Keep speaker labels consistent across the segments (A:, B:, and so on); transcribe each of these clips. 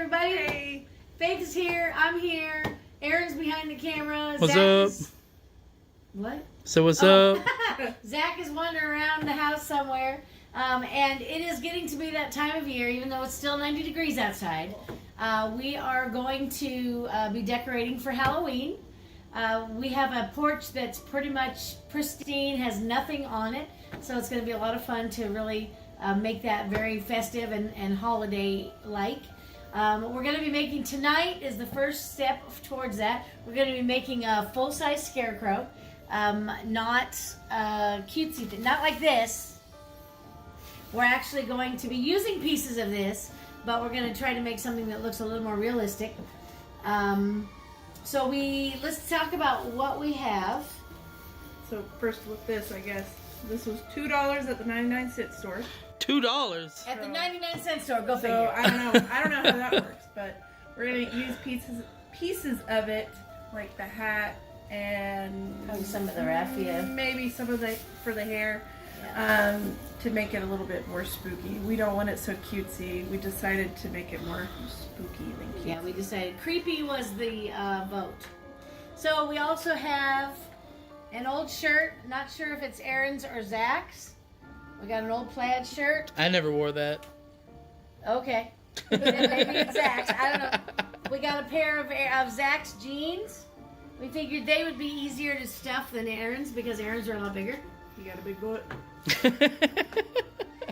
A: everybody.
B: Hey.
A: Faith is here. I'm here. Aaron's behind the camera.
C: What's
A: Zach
C: up?
A: Is... What?
C: So what's up?
A: Zach is wandering around the house somewhere. And it is getting to be that time of year, even though it's still 90 degrees outside. We are going to be decorating for Halloween. We have a porch that's pretty much pristine, has nothing on it. So it's going to be a lot of fun to really make that very festive and holiday-like. We're going to be making, tonight is the first step towards that. We're going to be making a full-size Scarecrow. Not cutesy, not like this. We're actually going to be using pieces of this, but we're going to try to make something that looks a little more realistic. So let's talk about what we have.
B: So first with this, I guess. This was $2 at the 99-cent store.
C: $2
A: At the 99-cent store, go
B: So
A: figure.
B: I don't know how that works, but we're gonna use pieces of it, like the hat and
A: Probably some of the raffia.
B: maybe some of the for the hair,
A: Yeah.
B: to make it a little bit more spooky. We don't want it so cutesy. We decided to make it more spooky than cutesy.
A: Yeah, we decided creepy was the vote. So we also have an old shirt. Not sure if it's Aaron's or Zach's. We got an old plaid shirt.
C: I never wore that.
A: Okay. Then maybe it's Zach's. I don't know. We got a pair of Zach's jeans. We figured they would be easier to stuff than Aaron's because Aaron's are a lot bigger.
B: You got a big butt.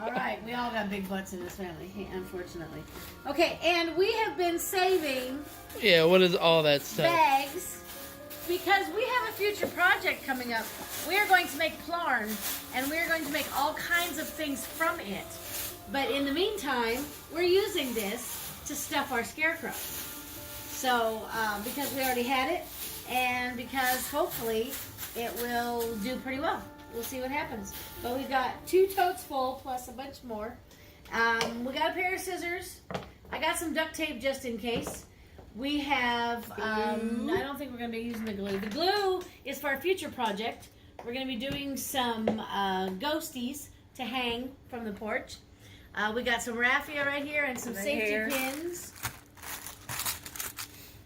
A: All right, we all got big butts in this family, unfortunately. Okay, and we have been saving
C: Yeah, what is all that stuff?
A: bags because we have a future project coming up. We are going to make Plarn, and we are going to make all kinds of things from it. But in the meantime, we're using this to stuff our Scarecrow. So, because we already had it, and because hopefully it will do pretty well. We'll see what happens. But we've got 2 totes full plus a bunch more. We got a pair of scissors. I got some duct tape just in case. We have, I don't think we're going to be using the glue. The glue is for our future project. We're going to be doing some ghosties to hang from the porch. We got some raffia right here and some safety
B: hair.
A: pins.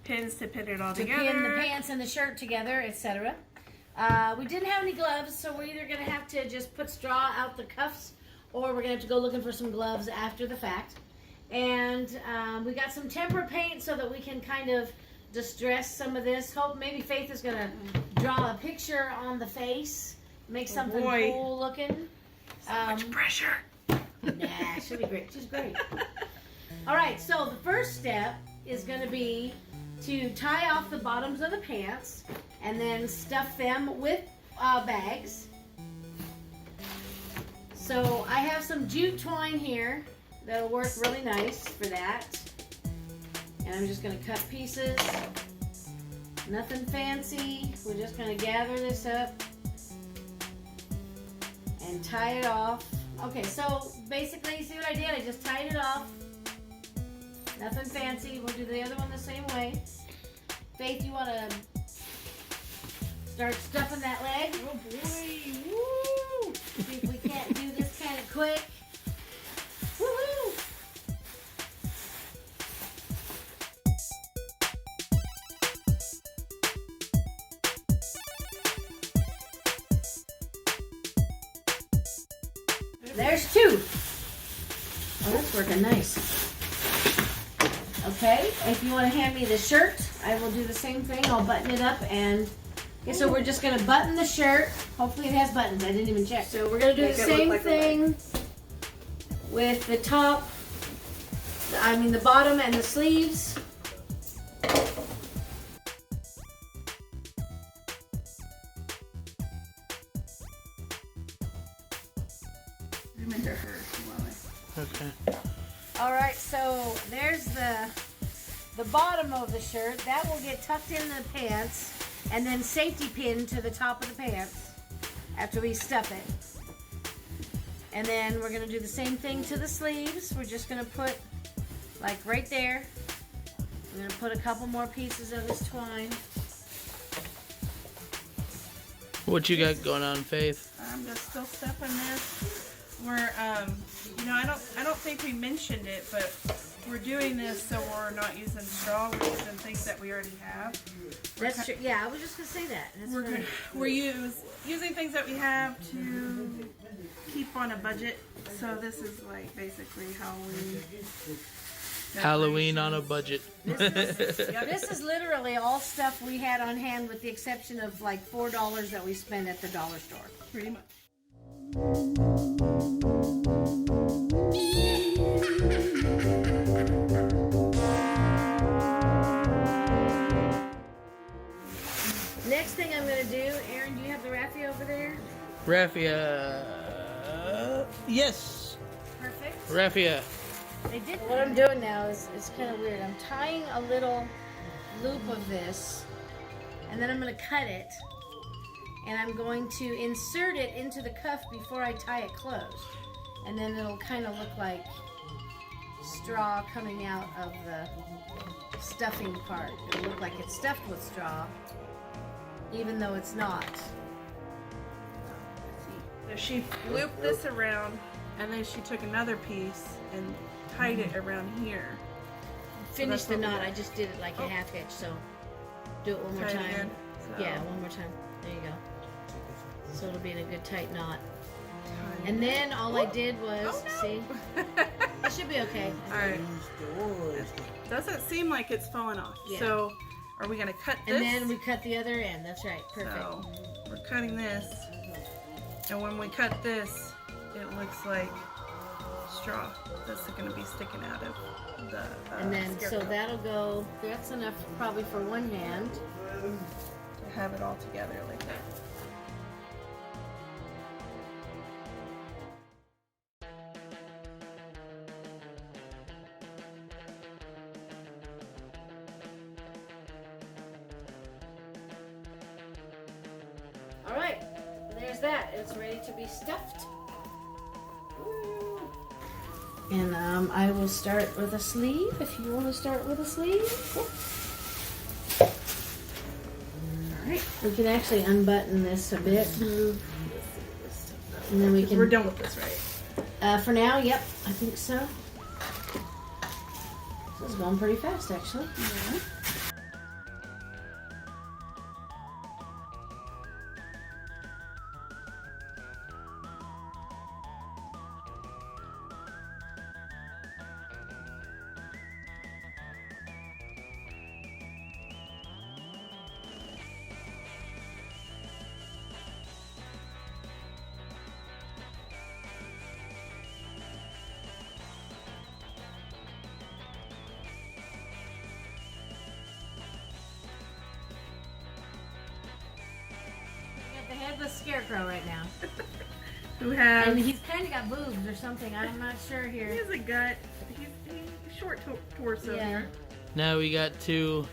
B: Pins to pin it all
A: To
B: together.
A: pin the pants and the shirt together, etc. We didn't have any gloves, so we're either going to have to just put straw out the cuffs, or we're going to have to go looking for some gloves after the fact. And we got some tempera paint so that we can kind of distress some of this. Hope maybe Faith is going to draw a picture on the face, make something cool looking.
B: So much pressure.
A: Nah, she'll be great. She's great. All right, so the first step is going to be to tie off the bottoms of the pants and then stuff them with bags. So I have some jute twine here that'll work really nice for that. And I'm just going to cut pieces. Nothing fancy. We're just going to gather this up and tie it off. Okay, so basically, see what I did? I just tied it off. Nothing fancy. We'll do the other one the same way. Faith, you want to start stuffing that leg?
B: Oh boy. Woo!
A: See if we can't do this kind of quick. Woohoo! There's 2. Oh, that's working nice. Okay, if you want to hand me the shirt, I will do the same thing. I'll button it up and... Okay, so we're just going to button the shirt. Hopefully it has buttons. I didn't even check. So we're going to do the same thing with the top, the bottom and the sleeves.
B: I'm into her.
C: Okay.
A: All right, so there's the bottom of the shirt. That will get tucked in the pants and then safety pinned to the top of the pants after we stuff it. And then we're gonna do the same thing to the sleeves. We're just gonna put, like right there, we're gonna put a couple more pieces of this twine.
C: What you got going on, Faith?
B: I'm just still stuffing this. We're, I don't think we mentioned it, but we're doing this so we're not using straw, we're using things that we already have.
A: That's true. Yeah, I was just gonna say that. That's right.
B: We're using things that we have to keep on a budget. So this is like basically
C: Halloween on a budget.
A: This is literally all stuff we had on hand, with the exception of like $4 that we spent at the dollar store.
B: pretty much.
A: Next thing I'm gonna do, Aaron, do you have the raffia over there?
C: Raffia. Yes.
A: Perfect.
C: Raffia.
A: They did. What I'm doing now is it's kind of weird. I'm tying a little loop of this, and then I'm going to cut it, and I'm going to insert it into the cuff before I tie it closed, and then it'll kind of look like straw coming out of the stuffing part. It'll look like it's stuffed with straw, even though it's not.
B: So she looped this around, and then she took another piece and tied it around here.
A: Finish the knot. I just did it like a half inch, so do it one more
B: Tie it
A: time.
B: again. So
A: Yeah, one more time. There you go. So it'll be in a good tight knot.
B: tie
A: And
B: it.
A: then all I did was,
B: Oh, no.
A: see, it should be okay.
B: Alright. Doesn't seem like it's falling off.
A: Yeah.
B: So are we gonna cut this?
A: And then we cut the other end. That's right. Perfect.
B: So we're cutting this, and when we cut this, it looks like straw that's going to be sticking out of the
A: And then, so
B: Scarecrow.
A: that'll go, that's enough probably for one hand.
B: To have it all together like that.
A: All right, there's that. It's ready to be stuffed. Woo. And I will start with a sleeve, if you want to start with a sleeve. All right, we can actually unbutton this a bit. And then we can...
B: We're done with this, right?
A: For now, yep, I think so. This is going pretty fast, actually.
B: Yeah.
A: We got the headless Scarecrow right now.
B: Who has...
A: And he's kind of got boobs or something. I'm not sure
B: He
A: here.
B: has a gut. He's short torso
A: Yeah.
B: here.
C: Now we got to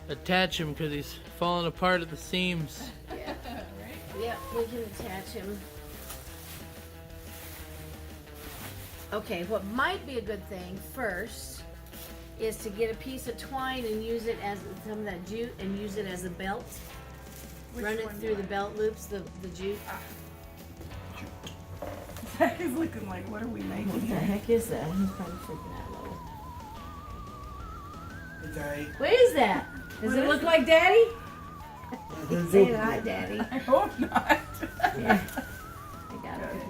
C: attach him because he's falling apart at the seams.
A: Yeah. Yep, we can attach him. Okay, what might be a good thing first is to get a piece of twine and use it as some of that jute and use it as a belt.
B: Which
A: Run it
B: one
A: through
B: do
A: the belt loops, the jute.
B: Zach is looking like, what are we making
A: What the
B: here?
A: heck is that? He's probably freaking out a little.
D: Daddy.
A: What is that? Does
B: What
A: it
B: is
A: look
B: it?
A: like Daddy? Say hi, Daddy.
B: I hope not.
A: Yeah. I got it.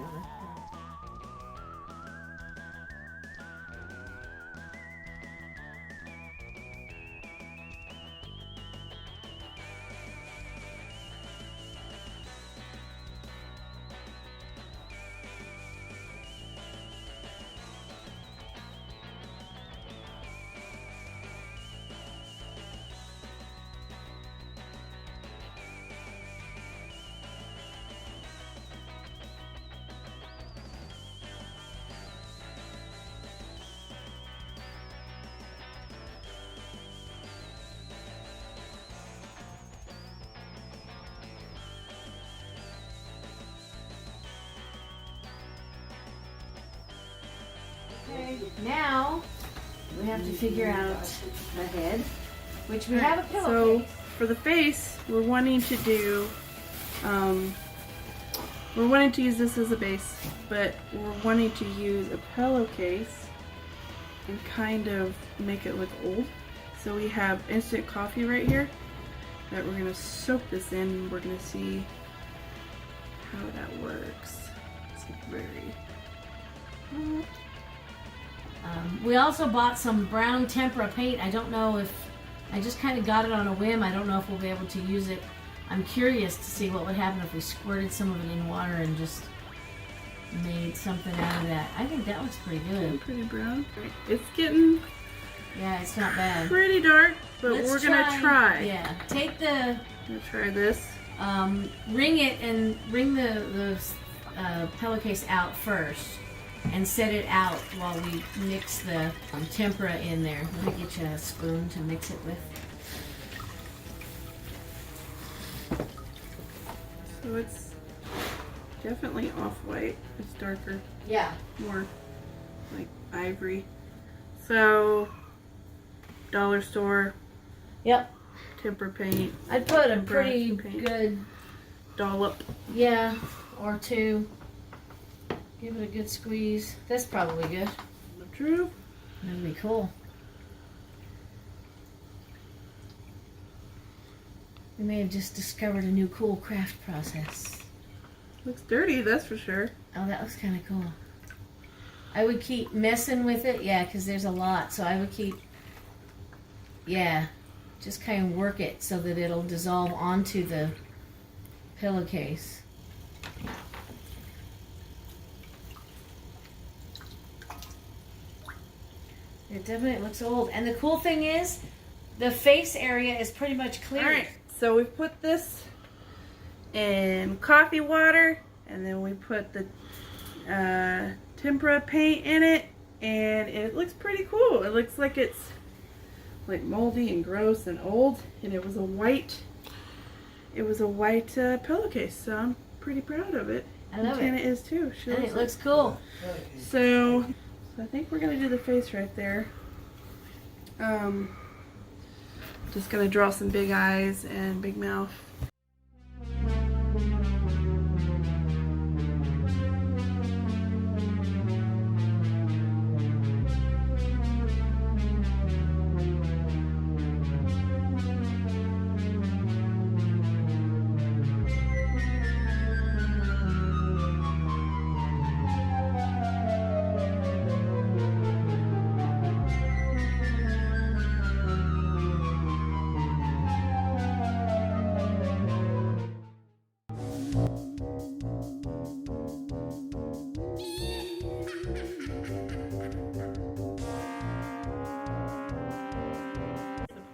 A: Okay, now we have to figure out the head, which we have a
B: So
A: pillowcase.
B: for the face, we're wanting to do, we're wanting to use this as a base, but we're wanting to use a pillowcase and kind of make it look old. So we have instant coffee right here that we're gonna soak this in. We're gonna see how that works. It's very hot.
A: We also bought some brown tempera paint. I don't know if, I just kind of got it on a whim. I don't know if we'll be able to use it. I'm curious to see what would happen if we squirted some of it in water and just made something out of that. I think that looks pretty good.
B: Pretty brown. It's getting
A: Yeah, it's not bad.
B: pretty dark, but
A: Let's
B: we're gonna try.
A: Yeah, take the,
B: I'm gonna try this.
A: wring it and wring the pillowcase out first and set it out while we mix the tempera in there. Let me get you a spoon to mix it with.
B: So it's definitely off-white. It's darker,
A: Yeah.
B: more like ivory. So, dollar store,
A: Yep.
B: tempera paint,
A: I'd put a
B: Brush
A: pretty
B: paint.
A: good,
B: dollop.
A: yeah, or two. Give it a good squeeze. That's probably good.
B: True.
A: That'd be cool. We may have just discovered a new cool craft process.
B: Looks dirty, that's for sure.
A: Oh, that looks kind of cool. I would keep messing with it, yeah, because there's a lot. So I would keep, yeah, just kind of work it so that it'll dissolve onto the pillowcase. It definitely looks old. And the cool thing is, the face area is pretty much clear.
B: Alright, so we put this in coffee water, and then we put the tempera paint in it, and it looks pretty cool. It looks like it's like moldy and gross and old, and it was a white pillowcase, so I'm pretty proud of it.
A: I love
B: Tana
A: it.
B: is too. She
A: And
B: loves
A: it looks cool.
B: So I think we're gonna do the face right there. Just gonna draw some big eyes and big mouth.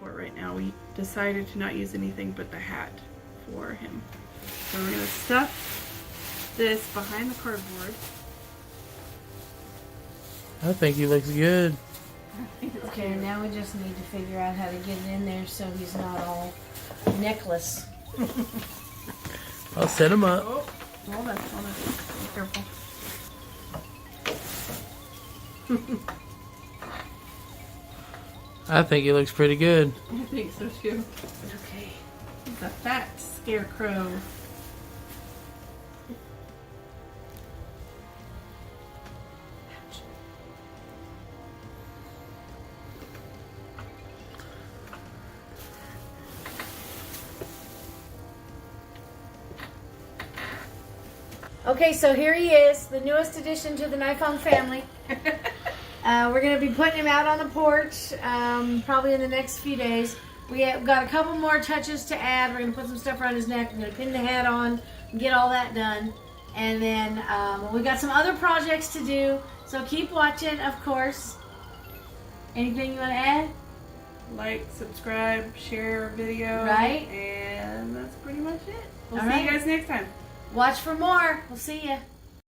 B: Right now we decided to not use anything but the hat for him. So we're gonna stuff this behind the cardboard.
C: I think he looks good.
A: Okay, now we just need to figure out how to get it in there so he's not all necklace.
C: I'll set him up.
B: Oh, hold on. Be careful.
C: I think he looks pretty good.
B: I think so too.
A: Okay.
B: He's a fat scarecrow.
A: Okay, so here he is, the newest addition to the iPhone family. We're going to be putting him out on the porch probably in the next few days. We have got a couple more touches to add. We're going to put some stuff around his neck. We're going to pin the hat on and get all that done. And then we got some other projects to do. So keep watching, of course. Anything you want to add?
B: Like, subscribe, share our video.
A: Right.
B: And that's pretty much it. We'll
A: All
B: see
A: right.
B: you guys next time.
A: Watch for more. We'll see you.